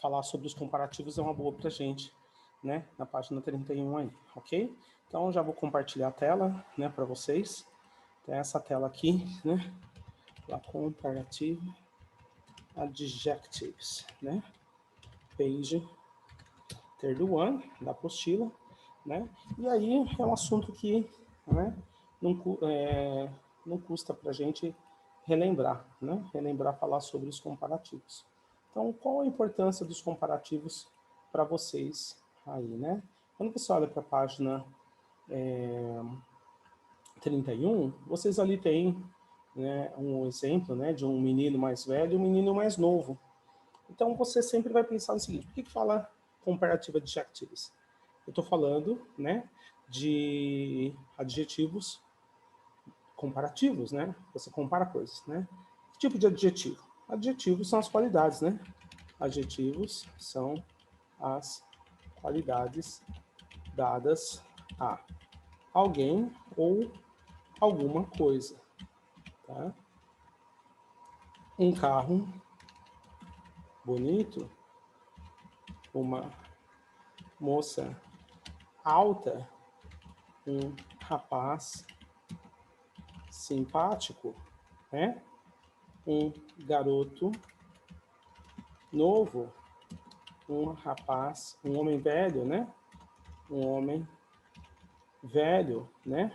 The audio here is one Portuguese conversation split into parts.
falar sobre os comparativos é uma boa para a gente, né? Na página 31 aí, ok? Então, já vou compartilhar a tela, né, para vocês. Tem essa tela aqui, né? A comparative adjectives, né? Page 31 da apostila, né? E aí é um assunto que, né, não custa para a gente relembrar, né? Relembrar, falar sobre os comparativos. Então, qual a importância dos comparativos para vocês aí, né? Quando você olha para a página 31, vocês ali têm, né, um exemplo, né, de um menino mais velho e um menino mais novo. Então, você sempre vai pensar no seguinte: por que fala comparative adjectives? Eu estou falando, né, de adjetivos comparativos, né? Você compara coisas, né? Que tipo de adjetivo? Adjetivos são as qualidades, né? Adjetivos são as qualidades dadas a alguém ou alguma coisa, tá? Um carro bonito, uma moça alta, um rapaz simpático, né? Um garoto novo, um rapaz, um homem velho, né? Um homem velho, né?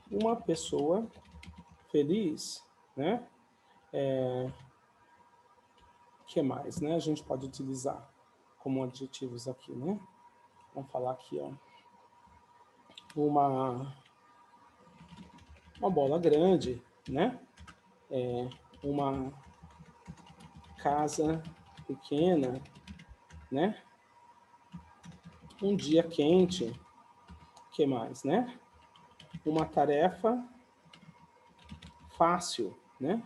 Uma pessoa feliz, né? Que mais, né? A gente pode utilizar como adjetivos aqui, né? Vamos falar aqui, ó. Uma bola grande, né? Uma casa pequena, né? Um dia quente, que mais, né? Uma tarefa fácil, né?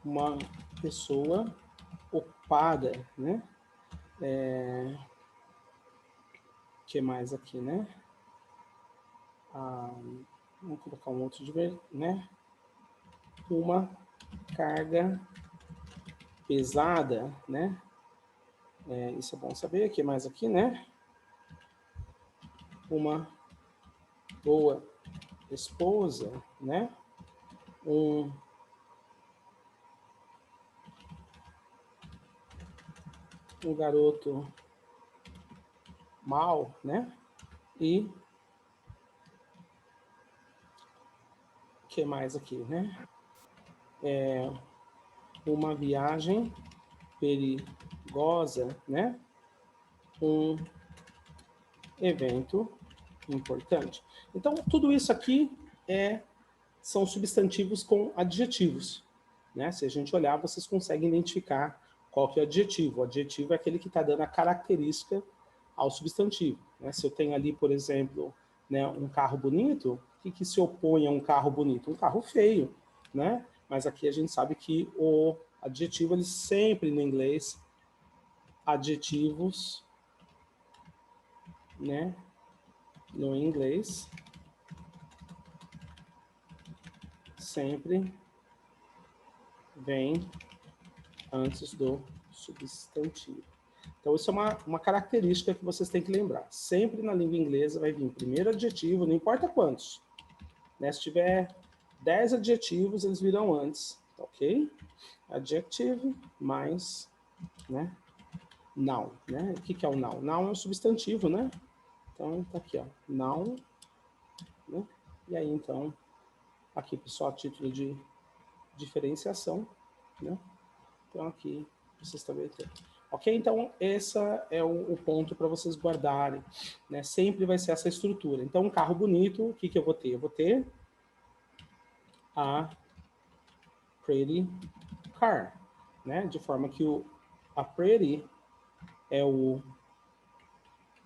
Uma pessoa ocupada, né? Que mais aqui, né? Vamos colocar um outro de ver, né? Uma carga pesada, né? Isso é bom saber. O que mais aqui, né? Uma boa esposa, né? Um garoto mal, né? E o que mais aqui, né? Uma viagem perigosa, né? Um evento importante. Então, tudo isso aqui são substantivos com adjetivos, né? Se a gente olhar, vocês conseguem identificar qual que é o adjetivo. O adjetivo é aquele que está dando a característica ao substantivo, né? Se eu tenho ali, por exemplo, né, um carro bonito, o que se opõe a um carro bonito? Um carro feio, né? Mas aqui a gente sabe que o adjetivo, ele sempre no inglês, adjetivos, né? No inglês, sempre vem antes do substantivo. Então, isso é uma característica que vocês têm que lembrar. Sempre na língua inglesa vai vir primeiro adjetivo, não importa quantos. Né? Se tiver 10 adjetivos, eles virão antes, ok? Adjective mais, né, noun, né? O que é o noun? Noun é um substantivo, né? Então, tá aqui, ó, noun, né? E aí, então, aqui, pessoal, a título de diferenciação, né? Então, aqui, vocês também têm. Ok? Então, esse é o ponto para vocês guardarem, né? Sempre vai ser essa estrutura. Então, um carro bonito, o que eu vou ter? Eu vou ter a pretty car, né? De forma que a pretty é o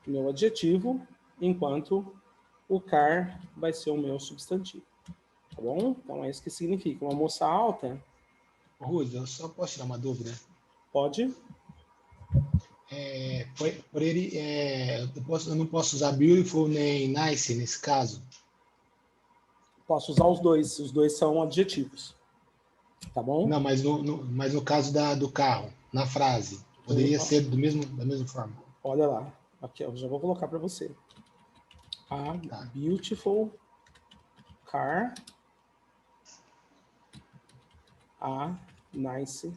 meu adjetivo, enquanto o car vai ser o meu substantivo. Tá bom? Então, é isso que significa. Uma moça alta... Ruth, eu só posso tirar uma dúvida? Pode? Por ele, eu não posso usar beautiful nem nice nesse caso? Posso usar os dois são adjetivos. Tá bom? Não, mas no caso do carro, na frase, poderia ser da mesma forma. Olha lá. Aqui, eu já vou colocar para você. A Tá. beautiful car. A nice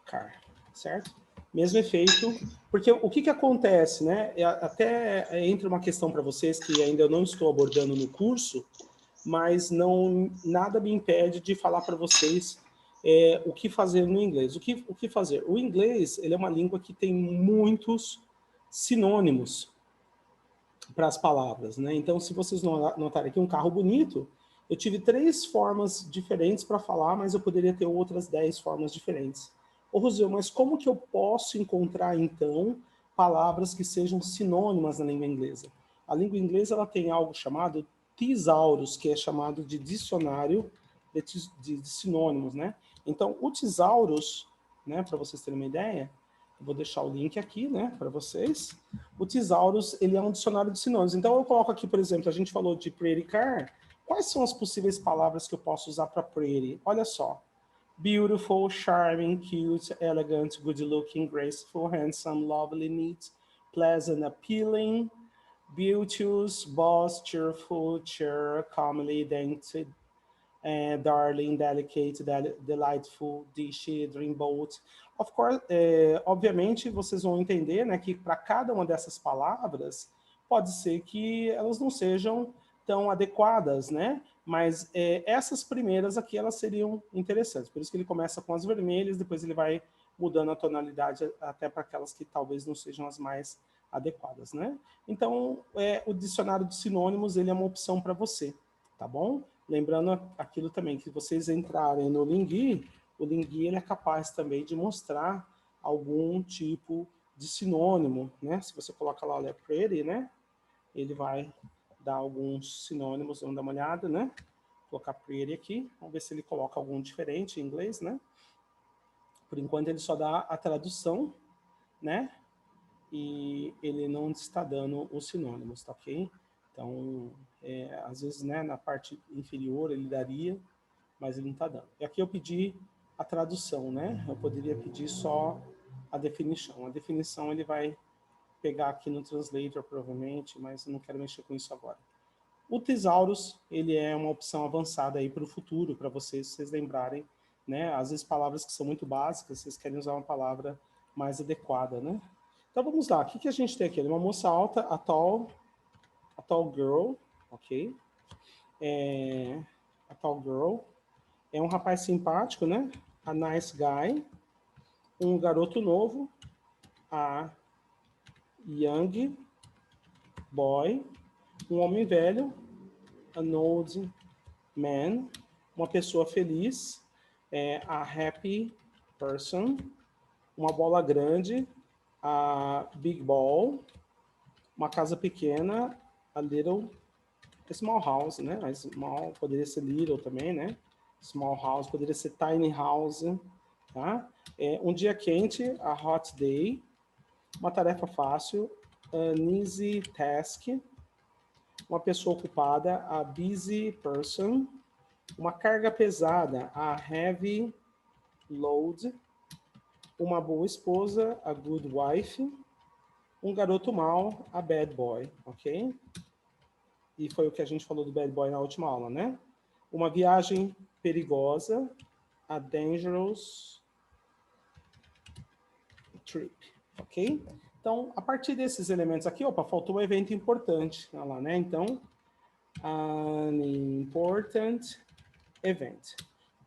car. Certo? Mesmo efeito. Porque o que acontece, né? Até entra uma questão para vocês que ainda eu não estou abordando no curso, mas nada me impede de falar para vocês o que fazer no inglês. O que fazer? O inglês ele é uma língua que tem muitos sinônimos para as palavras, né? Então, se vocês notarem aqui um carro bonito, eu tive 3 formas diferentes para falar, mas eu poderia ter outras 10 formas diferentes. Ô, Roseu, mas como que eu posso encontrar, então, palavras que sejam sinônimas na língua inglesa? A língua inglesa ela tem algo chamado tesaurus, que é chamado de dicionário de sinônimos, né? Então, o tesaurus, né, para vocês terem uma ideia, eu vou deixar o link aqui, né, para vocês. O Tesaurus, ele é um dicionário de sinônimos. Então, eu coloco aqui, por exemplo, a gente falou de pretty car. Quais são as possíveis palavras que eu posso usar para pretty? Olha só. Beautiful, charming, cute, elegant, good-looking, graceful, handsome, lovely, neat, pleasant, appealing, beauteous, boss, cheerful, cheer, comely, dainty, darling, delicate, delightful, dishy, dreamboat. Of course, obviamente, vocês vão entender, né, que para cada uma dessas palavras, pode ser que elas não sejam tão adequadas, né? Mas essas primeiras aqui, elas seriam interessantes. Por isso que ele começa com as vermelhas, depois ele vai mudando a tonalidade até para aquelas que talvez não sejam as mais adequadas, né? Então, o dicionário de sinônimos, ele é uma opção para você, tá bom? Lembrando aquilo também, que vocês entrarem no Lingui, o Lingui ele é capaz também de mostrar algum tipo de sinônimo, né? Se você coloca lá, olha, pretty, né? Ele vai dar alguns sinônimos, vamos dar uma olhada, né? Vou colocar pretty aqui, vamos ver se ele coloca algum diferente em inglês, né? Por enquanto ele só dá a tradução, né? E ele não está dando os sinônimos, tá ok? Então, às vezes, né, na parte inferior ele daria, mas ele não está dando. E aqui eu pedi a tradução, né? Eu poderia pedir só a definição. A definição ele vai pegar aqui no Translator, provavelmente, mas eu não quero mexer com isso agora. O Thesaurus, ele é uma opção avançada aí para o futuro, para vocês lembrarem, né? Às vezes palavras que são muito básicas, vocês querem usar uma palavra mais adequada, né? Então vamos lá, o que a gente tem aqui? Uma moça alta, a tall girl, ok? A tall girl. É um rapaz simpático, né? A nice guy. Um garoto novo, a young boy. Um homem velho, an old man. Uma pessoa feliz, a happy person. Uma bola grande, a big ball. Uma casa pequena, a small house, né? A small poderia ser little também, né? Small house poderia ser tiny house, tá? Um dia quente, a hot day. Uma tarefa fácil, an easy task. Uma pessoa ocupada, a busy person. Uma carga pesada, a heavy load. Uma boa esposa, a good wife. Um garoto mau, a bad boy, ok? E foi o que a gente falou do bad boy na última aula, né? Uma viagem perigosa, a dangerous trip, ok? Então, a partir desses elementos aqui, opa, faltou um evento importante, olha lá, né? Então, an important event.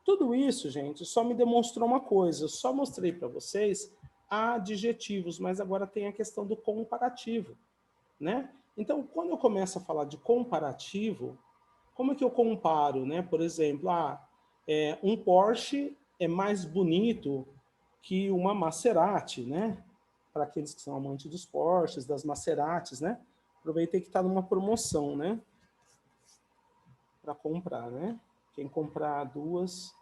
Tudo isso, gente, só me demonstrou uma coisa, eu só mostrei para vocês adjetivos, mas agora tem a questão do comparativo, né? Então, quando eu começo a falar de comparativo, como é que eu comparo, né? Por exemplo, um Porsche é mais bonito que uma Maserati, né? Para aqueles que são amantes dos Porsches, das Maseratis, né? Aproveitei que está numa promoção, né? Para comprar, né? Quem comprar duas,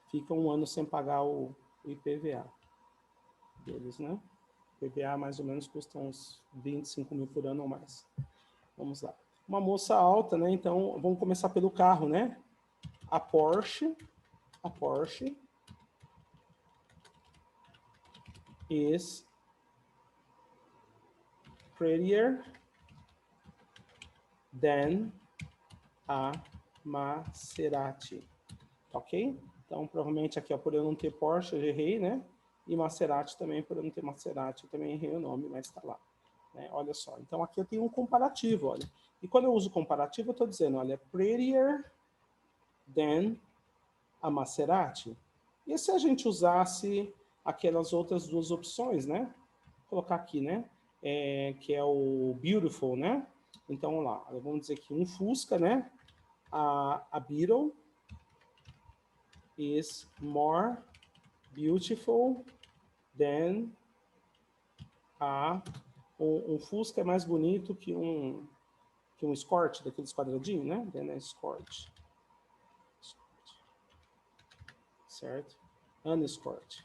fica um ano sem pagar o IPVA deles, né? O IPVA mais ou menos custa uns 25 mil por ano ou mais. Vamos lá. Uma moça alta, né? Então, vamos começar pelo carro, né? A Porsche, A Porsche is prettier than a Maserati. Ok? Então, provavelmente aqui, ó, por eu não ter Porsche, eu errei, né? E Maserati também, por eu não ter Maserati, eu também errei o nome, mas está lá. Né? Olha só. Então, aqui eu tenho um comparativo, olha. E quando eu uso comparativo, eu estou dizendo, olha, prettier than a Maserati. E se a gente usasse aquelas outras duas opções, né? Vou colocar aqui, né? Que é o beautiful, né? Então, vamos lá. Vamos dizer que um Fusca, né? A Beetle is more beautiful than um Fusca é mais bonito que um Escort, daqueles quadradinhos, né? Than a Escort. Certo? An Escort.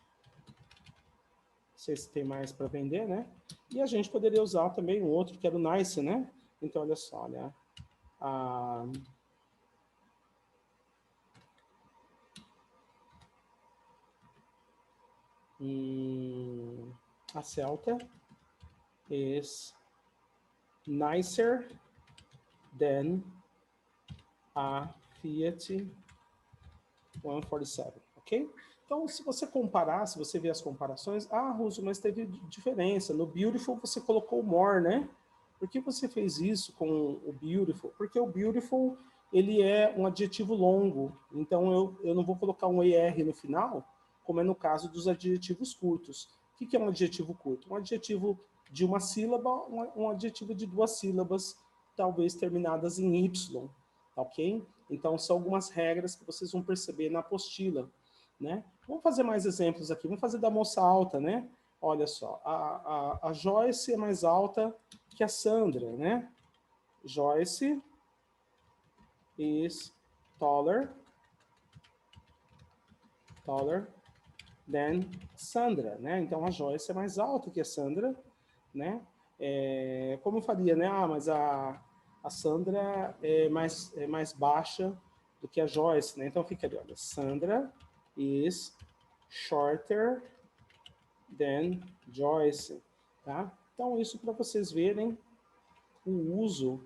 Não sei se tem mais para vender, né? E a gente poderia usar também um outro que era o Nice, né? Então, olha só, olha. A Celta is nicer than a Fiat 147, ok? Então, se você comparar, se você ver as comparações, Russo, mas teve diferença. No Beautiful você colocou more, né? Por que você fez isso com o Beautiful? Porque o Beautiful, ele é um adjetivo longo. Então, eu não vou colocar um ER no final, como é no caso dos adjetivos curtos. O que é um adjetivo curto? Um adjetivo de uma sílaba, um adjetivo de duas sílabas, talvez terminadas em Y, ok? Então, são algumas regras que vocês vão perceber na apostila, né? Vamos fazer mais exemplos aqui. Vamos fazer da moça alta, né? Olha só, a Joyce é mais alta que a Sandra, né? Joyce is taller than Sandra, né? Então, a Joyce é mais alta que a Sandra, né? Como eu faria, né? Mas a Sandra é mais baixa do que a Joyce, né? Então, fica ali, olha, Sandra is shorter than Joyce, tá? Então, isso para vocês verem o uso,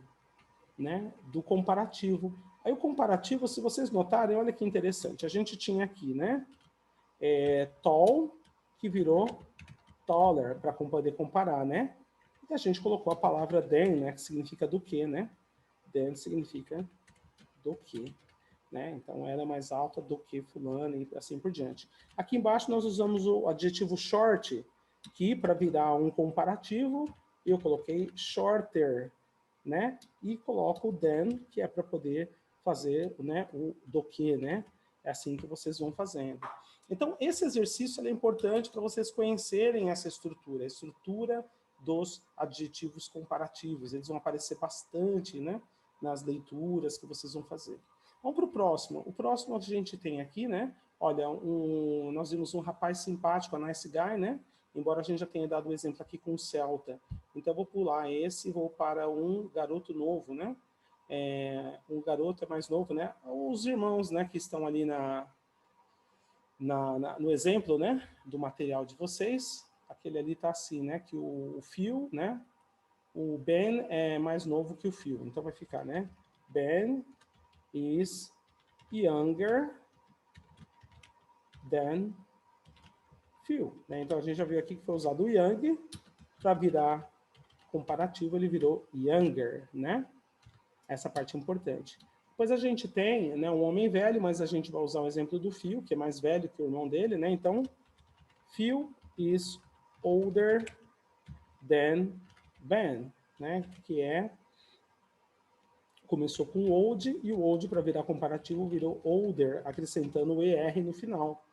né, do comparativo. Aí o comparativo, se vocês notarem, olha que interessante. A gente tinha aqui, né, tall, que virou taller, para poder comparar, né? E a gente colocou a palavra than, né, que significa do que, né? Than significa do que, né? Então, ela é mais alta do que fulano e assim por diante. Aqui embaixo nós usamos o adjetivo short, que para virar um comparativo, eu coloquei shorter, né? E coloco o than, que é para poder fazer, né, o do que, né? É assim que vocês vão fazendo. Então, esse exercício é importante para vocês conhecerem essa estrutura, a estrutura dos adjetivos comparativos. Eles vão aparecer bastante, né, nas leituras que vocês vão fazer. Vamos para o próximo. O próximo a gente tem aqui, né? Olha, nós vimos um rapaz simpático, a nice guy, né? Embora a gente já tenha dado o exemplo aqui com o Celta. Então, eu vou pular esse e vou para um garoto novo, né? Um garoto é mais novo, né? Os irmãos, né, que estão ali no exemplo, né, do material de vocês. Aquele ali está assim, né? Que o Phil, né? O Ben é mais novo que o Phil. Então, vai ficar, né? Ben is younger than Phil, né? Então a gente já viu aqui que foi usado o young para virar comparativo, ele virou younger, né? Essa parte é importante. Depois a gente tem, né, um homem velho, mas a gente vai usar o exemplo do Phil, que é mais velho que o irmão dele, né? Então, Phil is older than Ben, né? Que começou com old, e o old para virar comparativo virou older, acrescentando o ER no final.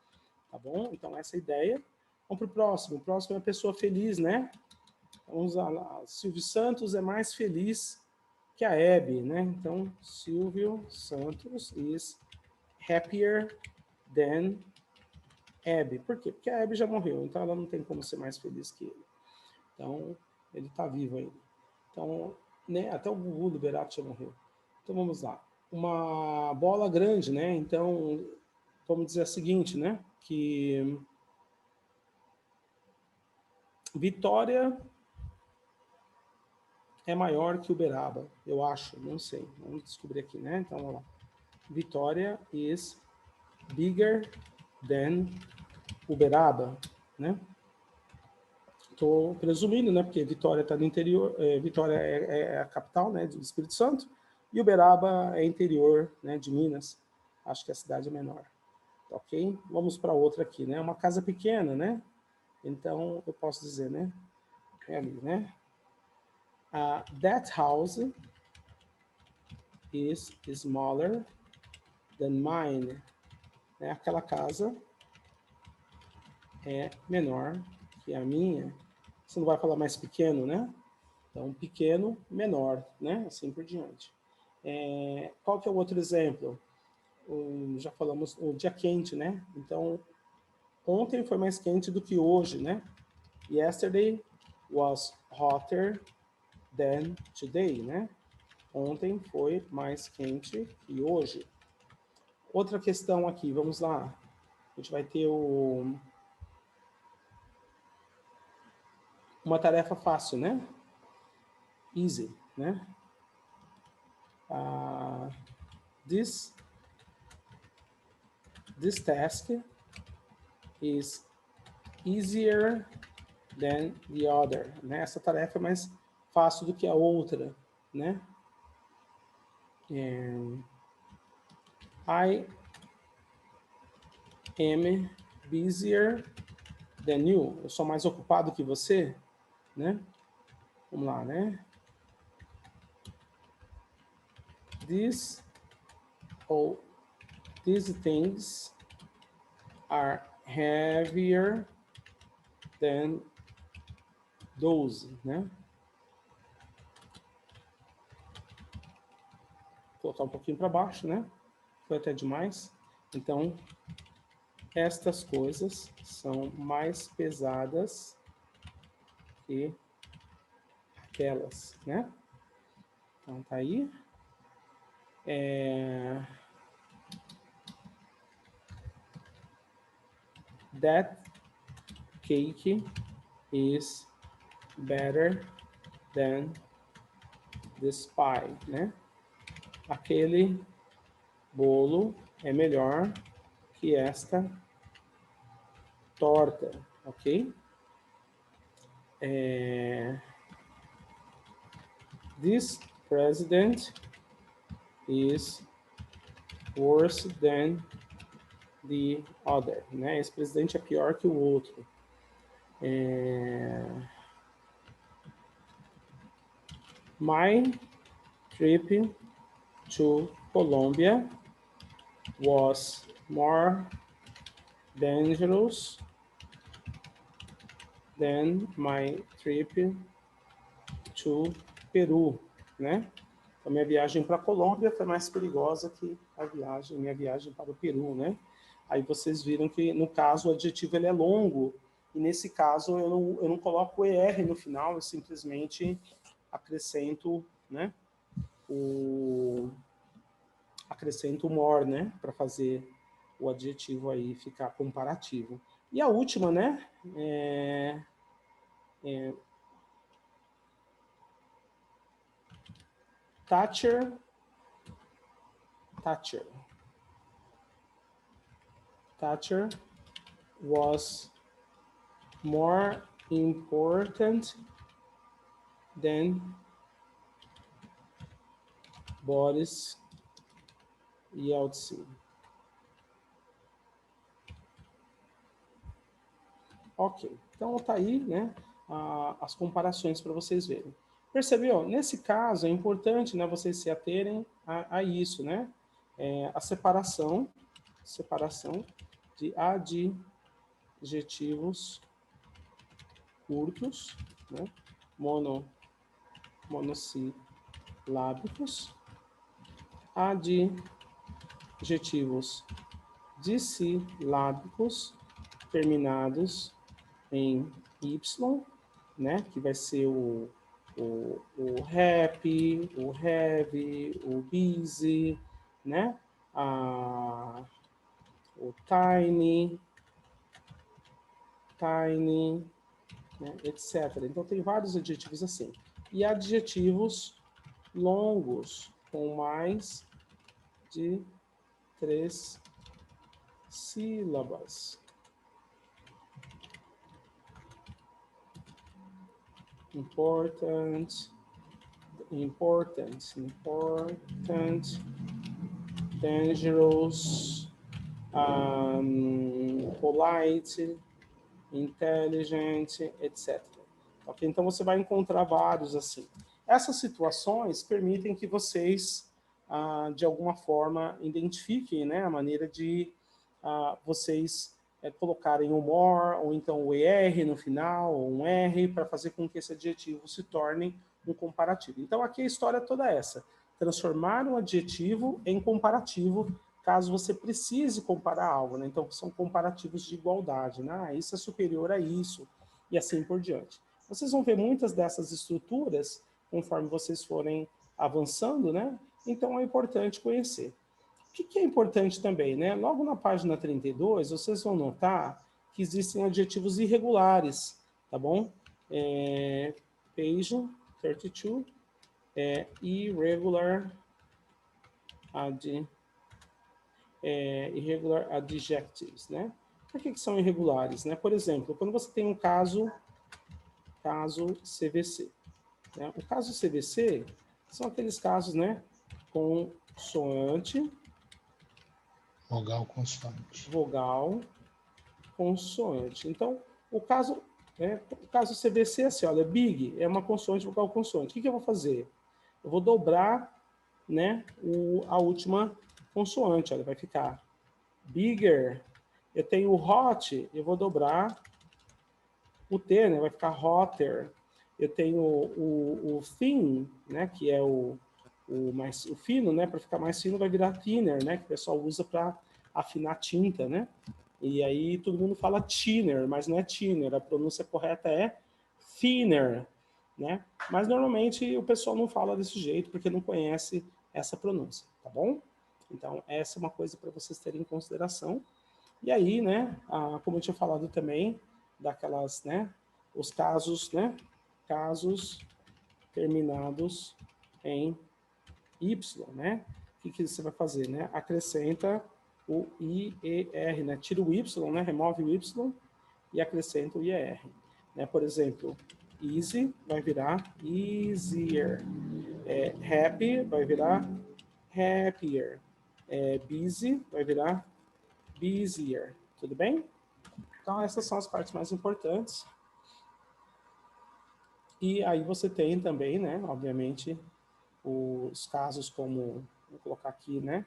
Tá bom? Então, essa é a ideia. Vamos para o próximo. O próximo é a pessoa feliz, né? Vamos lá. Silvio Santos é mais feliz que a Hebe, né? Então, Silvio Santos is happier than Hebe. Por quê? Porque a Hebe já morreu, então ela não tem como ser mais feliz que ele. Então, ele está vivo ainda. Então, né? Até o Gugu Liberato já morreu. Então, vamos lá. Uma bola grande, né? Então, vamos dizer o seguinte, né? Que Vitória é maior que Uberaba, eu acho, não sei. Vamos descobrir aqui, né? Então, vamos lá. Vitória is bigger than Uberaba, né? Estou presumindo, né? Porque Vitória está no interior, Vitória é a capital, né? Do Espírito Santo, e Uberaba é interior, né? De Minas. Acho que a cidade é menor. Ok? Vamos para outra aqui, né? Uma casa pequena, né? Então, eu posso dizer, né? É ali, né? That house is smaller than mine. Né? Aquela casa é menor que a minha. Você não vai falar mais pequeno, né? Então, pequeno, menor, né? Assim por diante. Qual que é o outro exemplo? Já falamos o dia quente, né? Então, ontem foi mais quente do que hoje, né? Yesterday was hotter than today, né? Ontem foi mais quente que hoje. Outra questão aqui, vamos lá. A gente vai ter uma tarefa fácil, né? Easy, né? This task is easier than the other, né? Essa tarefa é mais fácil do que a outra, né? I am busier than you. Eu sou mais ocupado que você, né? Vamos lá, né? These things are heavier than those, né? Vou colocar um pouquinho para baixo, né? Foi até demais. Então, estas coisas são mais pesadas que aquelas, né? Então, tá aí. That cake is better than this pie, né? Aquele bolo é melhor que esta torta, ok? This president is worse than the other, né? Esse presidente é pior que o outro. My trip to Colombia was more dangerous than my trip to Peru, né? A minha viagem para a Colômbia foi mais perigosa que minha viagem para o Peru, né? Aí vocês viram que, no caso, o adjetivo ele é longo, e nesse caso eu não coloco o ER no final, eu simplesmente acrescento, né? Acrescento o more, né? Para fazer o adjetivo aí ficar comparativo. E a última, né? Thatcher was more important than Boris Yeltsin. Ok, então tá aí, né, as comparações para vocês verem. Percebeu? Nesse caso é importante, né, vocês se aterem a isso, né, a separação de adjetivos curtos, né, monossilábicos, adjetivos dissilábicos terminados em Y, né, que vai ser o happy, o heavy, o busy, né, o tiny, né, etc. Então, tem vários adjetivos assim. E adjetivos longos, com mais de 3 sílabas. Important, dangerous, polite, intelligent, etc. Okay? Então, você vai encontrar vários assim. Essas situações permitem que vocês, de alguma forma, identifiquem, né, a maneira de vocês colocarem o more, ou então o ER no final, ou um R, para fazer com que esse adjetivo se torne um comparativo. Então, aqui a história é toda essa. Transformar um adjetivo em comparativo, caso você precise comparar algo, né? Então, são comparativos de igualdade, né? Isso é superior a isso, e assim por diante. Vocês vão ver muitas dessas estruturas conforme vocês forem avançando, né? Então, é importante conhecer. O que é importante também, né? Logo na página 32, vocês vão notar que existem adjetivos irregulares, tá bom? Page 32, irregular adjectives, né? Por que são irregulares, né? Por exemplo, quando você tem um caso CVC, né? O caso CVC são aqueles casos, né? Consoante, vogal, consoante. Então, o caso CVC é assim, olha, big é uma consoante, vogal, consoante. O que eu vou fazer? Eu vou dobrar, né, a última consoante, olha, vai ficar bigger. Eu tenho hot, eu vou dobrar o T, né, vai ficar hotter. Eu tenho o thin, né, que é o fino, né, para ficar mais fino vai virar thinner, né, que o pessoal usa para afinar tinta, né? E aí todo mundo fala thinner, mas não é thinner, a pronúncia correta é thinner, né? Mas normalmente o pessoal não fala desse jeito porque não conhece essa pronúncia, tá bom? Então essa é uma coisa para vocês terem em consideração. E aí, né, como eu tinha falado também, daquelas, né, os casos, né, casos terminados em Y, né? O que você vai fazer, né? Acrescenta o IER, né? Tira o Y, né? Remove o Y e acrescenta o IER. Né? Por exemplo, easy vai virar easier. Happy vai virar happier. Busy vai virar busier. Tudo bem? Então, essas são as partes mais importantes. E aí você tem também, né? Obviamente, os casos como, vou colocar aqui, né?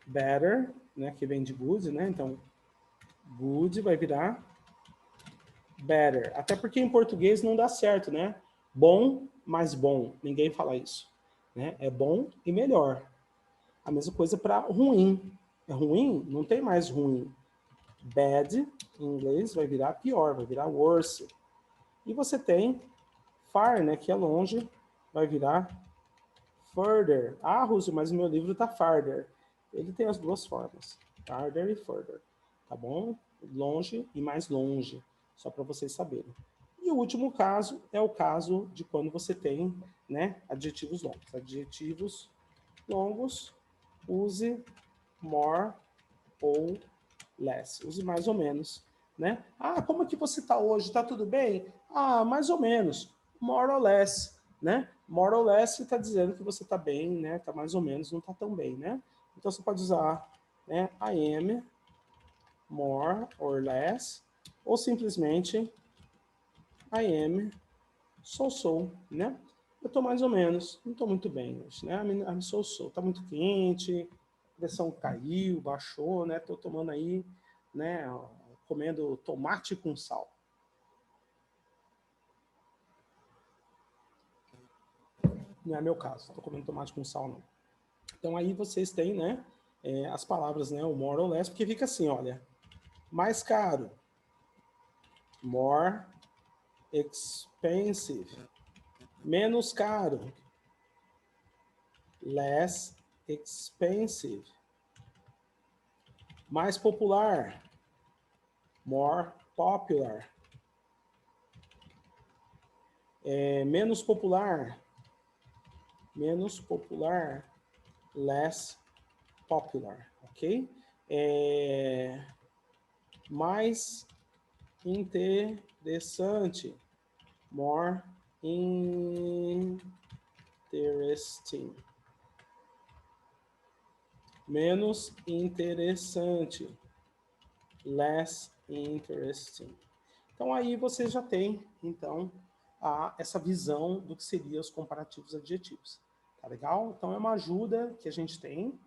Better, né, que vem de good, né? Então, good vai virar better. Até porque em português não dá certo, né? Bom mais bom. Ninguém fala isso. Né? É bom e melhor. A mesma coisa para ruim. É ruim, não tem mais ruim. Bad, em inglês, vai virar pior, vai virar worse. E você tem far, né, que é longe, vai virar further. Ah, Rússio, mas o meu livro tá farther. Ele tem as duas formas, farther e further, tá bom? Longe e mais longe, só para vocês saberem. E o último caso é o caso de quando você tem, né, adjetivos longos. Adjetivos longos, use more ou less. Use mais ou menos, né? Ah, como é que você está hoje? Está tudo bem? Ah, mais ou menos. More or less, né? More or less está dizendo que você está bem, né? Está mais ou menos, não está tão bem, né? Então você pode usar, né? I am more or less, ou simplesmente I am so, né? Eu estou mais ou menos, não estou muito bem hoje, né? I'm so. Está muito quente, a pressão caiu, baixou, né? Estou tomando aí, né? Comendo tomate com sal. Não é meu caso, estou comendo tomate com sal, não. Então aí vocês têm, né? As palavras, né? O more or less, porque fica assim, olha. Mais caro. More expensive. Menos caro. less expensive. Mais popular, more popular. Menos popular, less popular, ok? Mais interessante, more interesting. Menos interessante, less interesting. Então, aí você já tem, então, essa visão do que seriam os comparativos adjetivos. Tá legal? Então, é uma ajuda que a gente tem.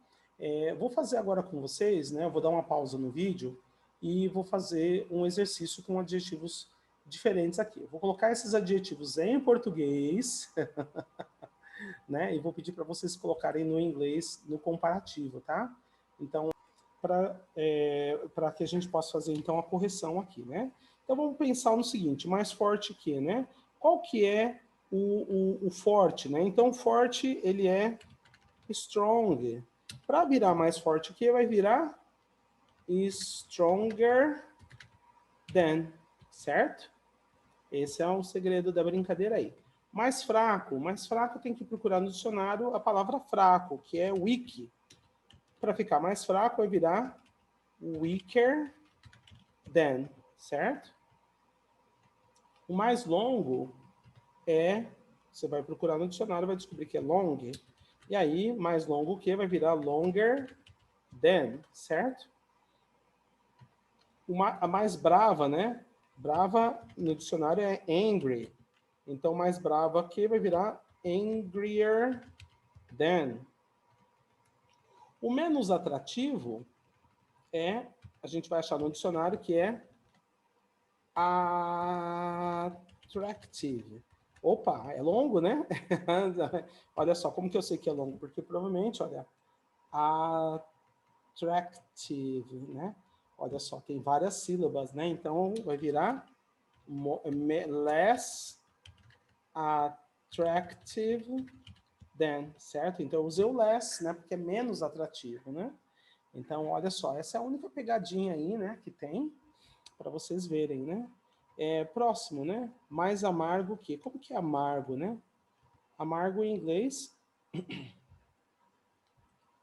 Vou fazer agora com vocês, né? Eu vou dar uma pausa no vídeo e vou fazer um exercício com adjetivos diferentes aqui. Eu vou colocar esses adjetivos em português, né? E vou pedir para vocês colocarem no inglês, no comparativo, tá? Então, para que a gente possa fazer, então, a correção aqui, né? Então, vamos pensar no seguinte, mais forte que, né? Qual que é o forte, né? Então, o forte, ele é strong. Para virar mais forte que, vai virar stronger than, certo? Esse é o segredo da brincadeira aí. Mais fraco tem que procurar no dicionário a palavra fraco, que é weak. Para ficar mais fraco, vai virar weaker than, certo? O mais longo você vai procurar no dicionário, vai descobrir que é long, e aí, mais longo que vai virar longer than, certo? A mais brava, né? Brava no dicionário é angry, então mais brava que vai virar angrier than. O menos atrativo a gente vai achar no dicionário que é attractive. Opa, é longo, né? Olha só, como que eu sei que é longo? Porque provavelmente, olha, attractive, né? Olha só, tem várias sílabas, né? Então, vai virar less attractive than, certo? Então, eu usei o less, né? Porque é menos atrativo, né? Então, olha só, essa é a única pegadinha aí, né? Que tem, para vocês verem, né? Próximo, né? Mais amargo que. Como que é amargo, né? Amargo em inglês.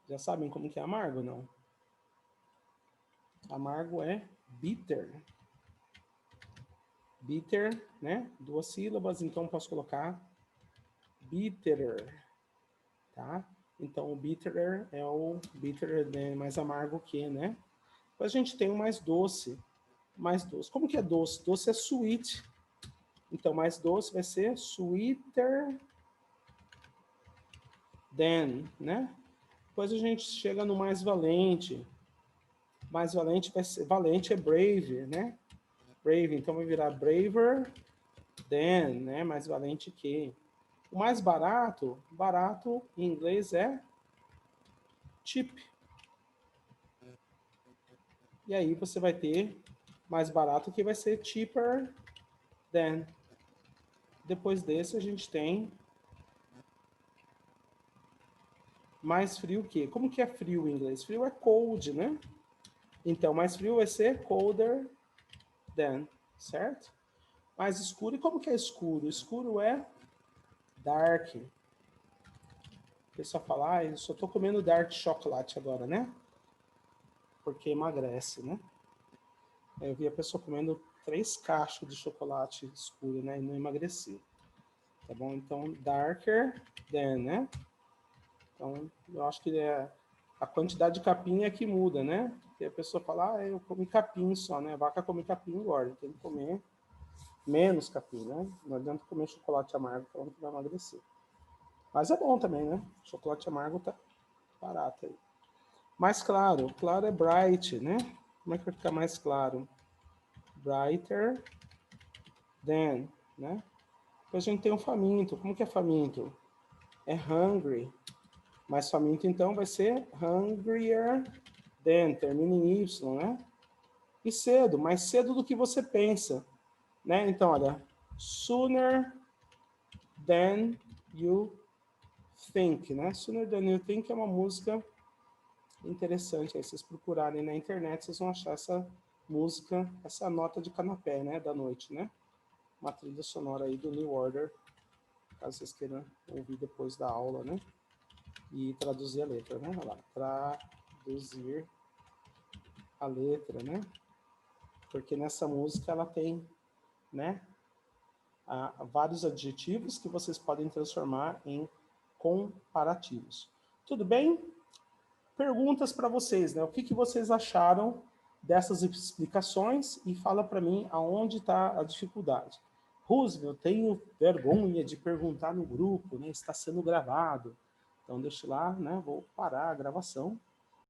Já sabem como que é amargo, não? Amargo é bitter. Bitter, né? 2 sílabas, então posso colocar bitter, tá? Então o bitter é o bitter, né? Mais amargo que, né? Depois a gente tem o mais doce. Mais doce. Como que é doce? Doce é sweet. Então, mais doce vai ser sweeter than, né? Depois a gente chega no mais valente. Mais valente vai ser... Valente é brave, né? Brave, então vai virar braver than, né? Mais valente que. O mais barato, barato em inglês é cheap. E aí você vai ter mais barato que vai ser cheaper than. Depois desse a gente tem mais frio que. Como que é frio em inglês? Frio é cold, né? Então, mais frio vai ser colder than, certo? Mais escuro. E como que é escuro? Escuro é dark. O pessoal fala, eu só tô comendo dark chocolate agora, né? Porque emagrece, né? Eu vi a pessoa comendo 3 caixas de chocolate escuro, né? E não emagreceu. Tá bom? Então, darker than, né? Então, eu acho que a quantidade de capim é que muda, né? Porque a pessoa fala, eu comi capim só, né? A vaca come capim e engorda. Tem que comer menos capim, né? Não adianta comer chocolate amargo falando que vai emagrecer. Mas é bom também, né? Chocolate amargo tá barato aí. Mais claro. Claro é bright, né? Como é que vai ficar mais claro? Brighter than, né? Depois a gente tem o faminto. Como que é faminto? É hungry. Mais faminto, então, vai ser hungrier than. Termina em Y, né? E cedo. Mais cedo do que você pensa. Né? Então, olha. Sooner than you Think, né? Sooner Than You Think é uma música interessante. Aí vocês procurarem na internet, vocês vão achar essa música, essa nota de canapé, né? Da noite, né? Uma trilha sonora aí do New Order, caso vocês queiram ouvir depois da aula, né? E traduzir a letra, né? Olha lá, traduzir a letra, né? Porque nessa música ela tem, né? Vários adjetivos que vocês podem transformar em comparativos. Tudo bem? Perguntas para vocês, né? O que vocês acharam dessas explicações e fala para mim aonde está a dificuldade. Roosevelt, eu tenho vergonha de perguntar no grupo, né? Está sendo gravado. Então, deixa lá, né? Vou parar a gravação